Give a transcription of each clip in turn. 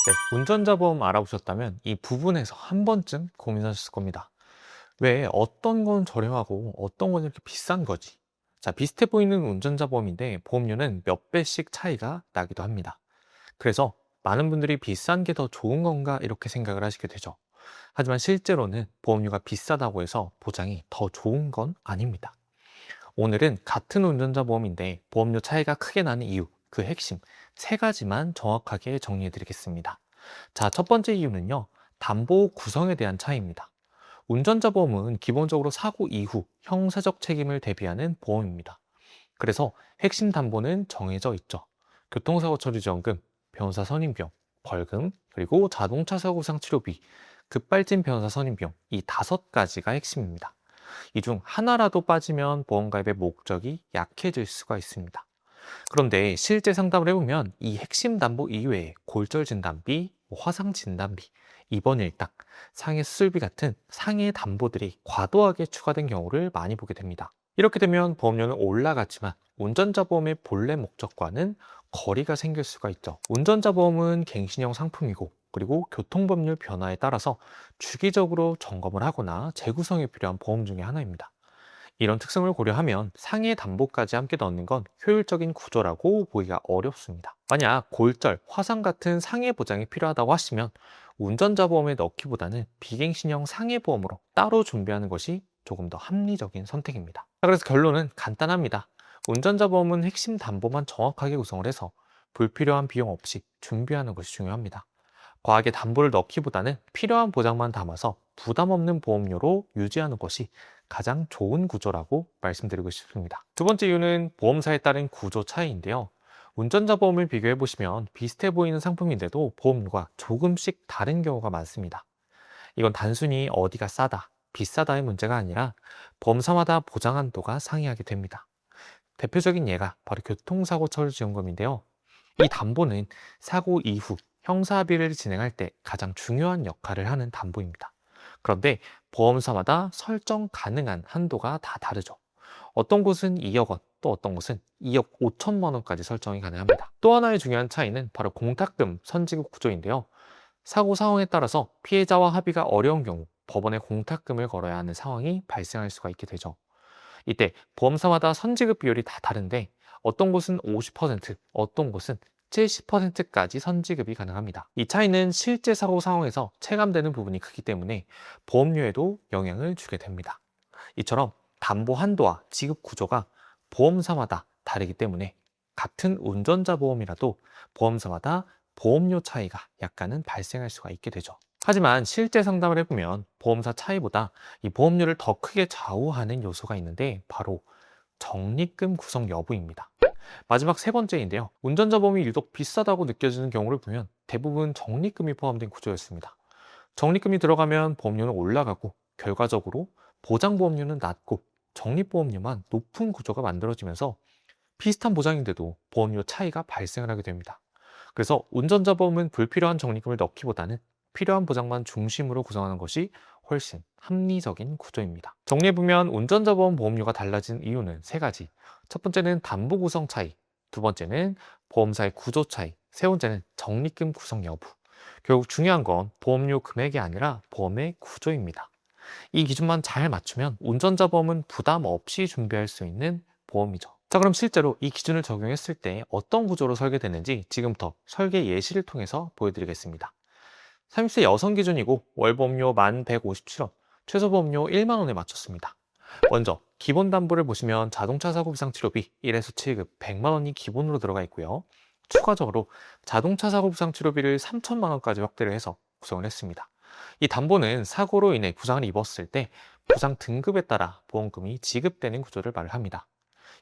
네, 운전자 보험 알아보셨다면 이 부분에서 한 번쯤 고민하셨을 겁니다. 왜 어떤 건 저렴하고 어떤 건 이렇게 비싼 거지? 자, 비슷해 보이는 운전자 보험인데 보험료는 몇 배씩 차이가 나기도 합니다. 그래서 많은 분들이 비싼 게 더 좋은 건가 이렇게 생각을 하시게 되죠. 하지만 실제로는 보험료가 비싸다고 해서 보장이 더 좋은 건 아닙니다. 오늘은 같은 운전자 보험인데 보험료 차이가 크게 나는 이유, 그 핵심 세 가지만 정확하게 정리해 드리겠습니다. 자, 첫 번째 이유는요, 담보 구성에 대한 차이입니다. 운전자 보험은 기본적으로 사고 이후 형사적 책임을 대비하는 보험입니다. 그래서 핵심 담보는 정해져 있죠. 교통사고 처리 지원금, 변호사 선임비용, 벌금, 그리고 자동차 사고 상 치료비, 급발진 변호사 선임비용, 이 다섯 가지가 핵심입니다. 이 중 하나라도 빠지면 보험 가입의 목적이 약해질 수가 있습니다. 그런데 실제 상담을 해보면 이 핵심 담보 이외에 골절 진단비, 화상 진단비, 입원 일당, 상해 수술비 같은 상해 담보들이 과도하게 추가된 경우를 많이 보게 됩니다. 이렇게 되면 보험료는 올라갔지만 운전자 보험의 본래 목적과는 거리가 생길 수가 있죠. 운전자 보험은 갱신형 상품이고 그리고 교통법률 변화에 따라서 주기적으로 점검을 하거나 재구성이 필요한 보험 중에 하나입니다. 이런 특성을 고려하면 상해 담보까지 함께 넣는 건 효율적인 구조라고 보기가 어렵습니다. 만약 골절, 화상 같은 상해 보장이 필요하다고 하시면 운전자 보험에 넣기보다는 비갱신형 상해 보험으로 따로 준비하는 것이 조금 더 합리적인 선택입니다. 자, 그래서 결론은 간단합니다. 운전자 보험은 핵심 담보만 정확하게 구성을 해서 불필요한 비용 없이 준비하는 것이 중요합니다. 과하게 담보를 넣기보다는 필요한 보장만 담아서 부담 없는 보험료로 유지하는 것이 가장 좋은 구조라고 말씀드리고 싶습니다. 두 번째 이유는 보험사에 따른 구조 차이인데요. 운전자 보험을 비교해 보시면 비슷해 보이는 상품인데도 보험료가 조금씩 다른 경우가 많습니다. 이건 단순히 어디가 싸다, 비싸다의 문제가 아니라 보험사마다 보장 한도가 상이하게 됩니다. 대표적인 예가 바로 교통사고 처리 지원금인데요. 이 담보는 사고 이후 형사합의를 진행할 때 가장 중요한 역할을 하는 담보입니다. 그런데 보험사마다 설정 가능한 한도가 다 다르죠. 어떤 곳은 2억 원, 또 어떤 곳은 2억 5천만 원까지 설정이 가능합니다. 또 하나의 중요한 차이는 바로 공탁금 선지급 구조인데요. 사고 상황에 따라서 피해자와 합의가 어려운 경우 법원에 공탁금을 걸어야 하는 상황이 발생할 수가 있게 되죠. 이때 보험사마다 선지급 비율이 다 다른데 어떤 곳은 50%, 어떤 곳은 70%까지 선지급이 가능합니다. 이 차이는 실제 사고 상황에서 체감되는 부분이 크기 때문에 보험료에도 영향을 주게 됩니다. 이처럼 담보 한도와 지급 구조가 보험사마다 다르기 때문에 같은 운전자 보험이라도 보험사마다 보험료 차이가 약간은 발생할 수가 있게 되죠. 하지만 실제 상담을 해보면 보험사 차이보다 이 보험료를 더 크게 좌우하는 요소가 있는데 바로 적립금 구성 여부입니다. 마지막 세 번째인데요. 운전자 보험이 유독 비싸다고 느껴지는 경우를 보면 대부분 적립금이 포함된 구조였습니다. 적립금이 들어가면 보험료는 올라가고 결과적으로 보장보험료는 낮고 적립보험료만 높은 구조가 만들어지면서 비슷한 보장인데도 보험료 차이가 발생을 하게 됩니다. 그래서 운전자 보험은 불필요한 적립금을 넣기보다는 필요한 보장만 중심으로 구성하는 것이 훨씬 합리적인 구조입니다. 정리해보면 운전자 보험 보험료가 달라진 이유는 세 가지. 첫 번째는 담보 구성 차이, 두 번째는 보험사의 구조 차이, 세 번째는 적립금 구성 여부. 결국 중요한 건 보험료 금액이 아니라 보험의 구조입니다. 이 기준만 잘 맞추면 운전자 보험은 부담 없이 준비할 수 있는 보험이죠. 자, 그럼 실제로 이 기준을 적용했을 때 어떤 구조로 설계되는지 지금부터 설계 예시를 통해서 보여드리겠습니다. 30세 여성 기준이고 월 보험료 1157원, 최소 보험료 1만 원에 맞췄습니다. 먼저 기본 담보를 보시면 자동차 사고 비상 치료비 1에서 7급 100만 원이 기본으로 들어가 있고요. 추가적으로 자동차 사고 비상 치료비를 3천만 원까지 확대를 해서 구성을 했습니다. 이 담보는 사고로 인해 부상을 입었을 때 부상 등급에 따라 보험금이 지급되는 구조를 말을 합니다.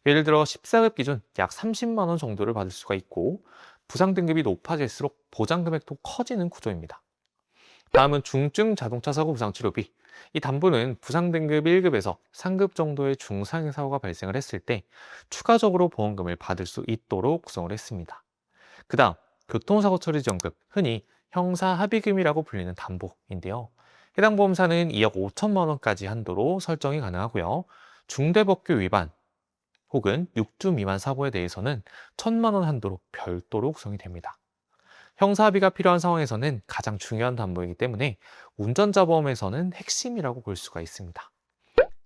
예를 들어 14급 기준 약 30만 원 정도를 받을 수가 있고 부상 등급이 높아질수록 보장 금액도 커지는 구조입니다. 다음은 중증 자동차 사고 부상 치료비. 이 담보는 부상 등급 1급에서 3급 정도의 중상해 사고가 발생을 했을 때 추가적으로 보험금을 받을 수 있도록 구성을 했습니다. 그 다음 교통사고 처리 지원금, 흔히 형사 합의금이라고 불리는 담보인데요. 해당 보험사는 2억 5천만 원까지 한도로 설정이 가능하고요. 중대법규 위반 혹은 6주 미만 사고에 대해서는 1천만 원 한도로 별도로 구성이 됩니다. 형사합의가 필요한 상황에서는 가장 중요한 담보이기 때문에 운전자 보험에서는 핵심이라고 볼 수가 있습니다.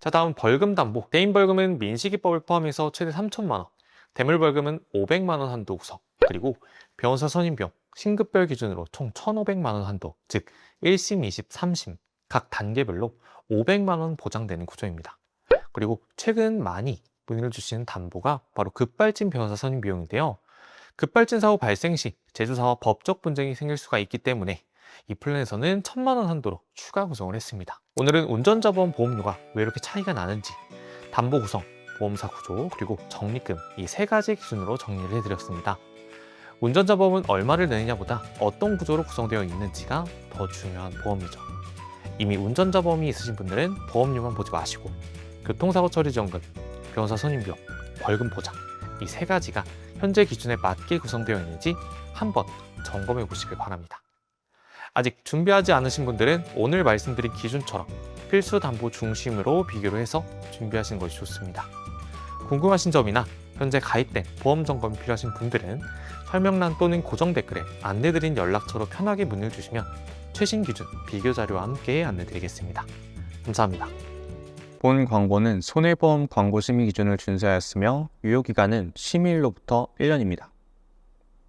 자, 다음 벌금 담보. 대인 벌금은 민식이법을 포함해서 최대 3천만 원, 대물 벌금은 500만 원 한도 구성, 그리고 변호사 선임 비용, 신급별 기준으로 총 1,500만 원 한도, 즉 1심, 2심, 3심 각 단계별로 500만 원 보장되는 구조입니다. 그리고 최근 많이 문의를 주시는 담보가 바로 급발진 변호사 선임 비용인데요. 급발진 사고 발생 시 제조사와 법적 분쟁이 생길 수가 있기 때문에 이 플랜에서는 1,000만 원 한도로 추가 구성을 했습니다. 오늘은 운전자 보험 보험료가 왜 이렇게 차이가 나는지, 담보 구성, 보험사 구조, 그리고 적립금 이 세 가지 기준으로 정리를 해드렸습니다. 운전자 보험은 얼마를 내느냐보다 어떤 구조로 구성되어 있는지가 더 중요한 보험이죠. 이미 운전자 보험이 있으신 분들은 보험료만 보지 마시고 교통사고 처리 지원금, 변호사 선임비용, 벌금 보장 이 세 가지가 현재 기준에 맞게 구성되어 있는지 한번 점검해 보시길 바랍니다. 아직 준비하지 않으신 분들은 오늘 말씀드린 기준처럼 필수 담보 중심으로 비교를 해서 준비하시는 것이 좋습니다. 궁금하신 점이나 현재 가입된 보험 점검이 필요하신 분들은 설명란 또는 고정 댓글에 안내드린 연락처로 편하게 문의를 주시면 최신 기준 비교 자료와 함께 안내드리겠습니다. 감사합니다. 본 광고는 손해보험 광고 심의 기준을 준수하였으며 유효기간은 심의일로부터 1년입니다.